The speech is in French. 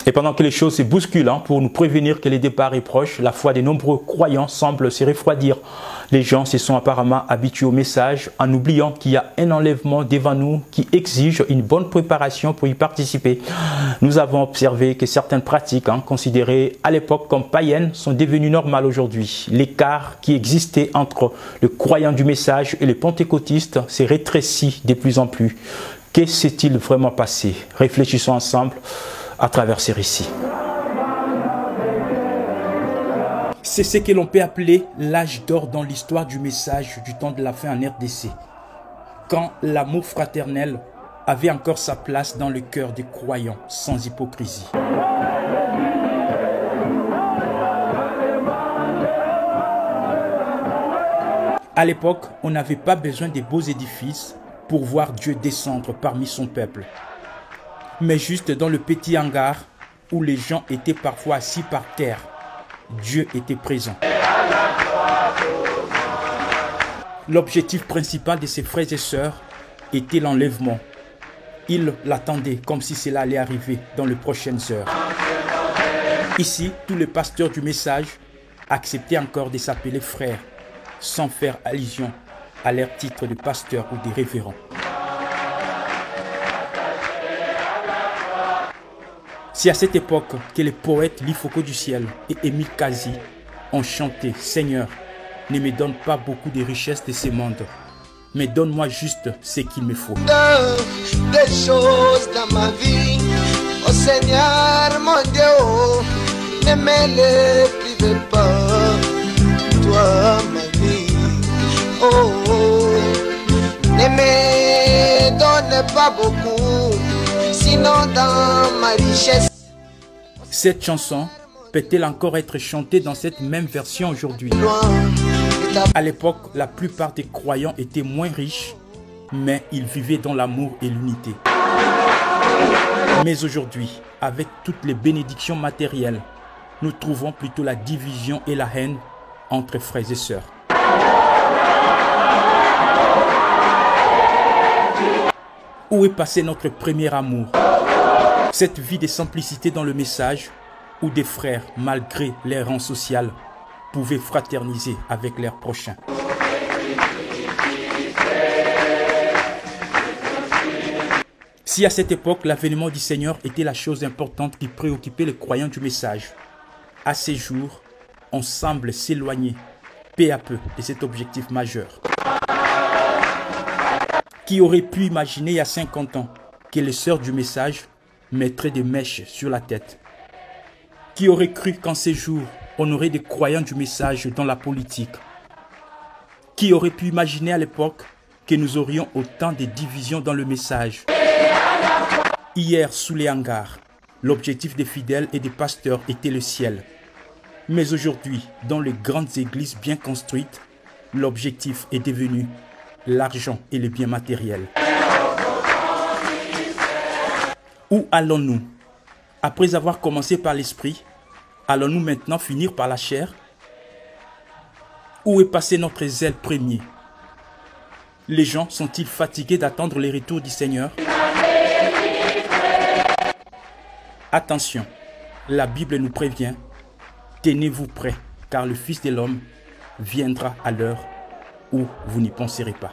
Et pendant que les choses se bousculent pour nous prévenir que le départ est proche, la foi des nombreux croyants semble se refroidir. Les gens se sont apparemment habitués au message en oubliant qu'il y a un enlèvement devant nous qui exige une bonne préparation pour y participer. Nous avons observé que certaines pratiques considérées à l'époque comme païennes sont devenues normales aujourd'hui. L'écart qui existait entre le croyant du message et les pentecôtistes s'est rétréci de plus en plus. Que s'est-il vraiment passé? Réfléchissons ensemble à travers ces récits. C'est ce que l'on peut appeler l'âge d'or dans l'histoire du message du temps de la fin en RDC, quand l'amour fraternel avait encore sa place dans le cœur des croyants, sans hypocrisie. À l'époque, on n'avait pas besoin de beaux édifices pour voir Dieu descendre parmi son peuple, mais juste dans le petit hangar où les gens étaient parfois assis par terre, Dieu était présent. L'objectif principal de ses frères et sœurs était l'enlèvement. Ils l'attendaient comme si cela allait arriver dans les prochaines heures. Ici, tous les pasteurs du message acceptaient encore de s'appeler frères, sans faire allusion à leur titre de pasteur ou de révérend. C'est à cette époque que les poètes Lifoko du ciel et Émile Kazi ont chanté « Seigneur, ne me donne pas beaucoup de richesses de ce monde, mais donne-moi juste ce qu'il me faut. » Des choses dans ma vie, oh Seigneur mon Dieu, ne me les prive pas, toi ma vie, oh, ne me donne pas beaucoup, sinon dans ma richesse. Cette chanson peut-elle encore être chantée dans cette même version aujourd'hui? À l'époque, la plupart des croyants étaient moins riches, mais ils vivaient dans l'amour et l'unité. Mais aujourd'hui, avec toutes les bénédictions matérielles, nous trouvons plutôt la division et la haine entre frères et sœurs. Où est passé notre premier amour? Cette vie de simplicité dans le message, où des frères, malgré leur rang social, pouvaient fraterniser avec leurs prochains. Si à cette époque, l'avènement du Seigneur était la chose importante qui préoccupait les croyants du message, à ces jours, on semble s'éloigner peu à peu de cet objectif majeur. Qui aurait pu imaginer il y a 50 ans que les sœurs du message mettraient des mèches sur la tête? Qui aurait cru qu'en ces jours, on aurait des croyants du message dans la politique? Qui aurait pu imaginer à l'époque que nous aurions autant de divisions dans le message? Hier, sous les hangars, l'objectif des fidèles et des pasteurs était le ciel. Mais aujourd'hui, dans les grandes églises bien construites, l'objectif est devenu l'argent et les biens matériels. Où allons-nous? Après avoir commencé par l'esprit, allons-nous maintenant finir par la chair? Où est passé notre zèle premier? Les gens sont-ils fatigués d'attendre le retour du Seigneur? Attention, la Bible nous prévient, tenez-vous prêts, car le Fils de l'homme viendra à l'heure où vous n'y penserez pas.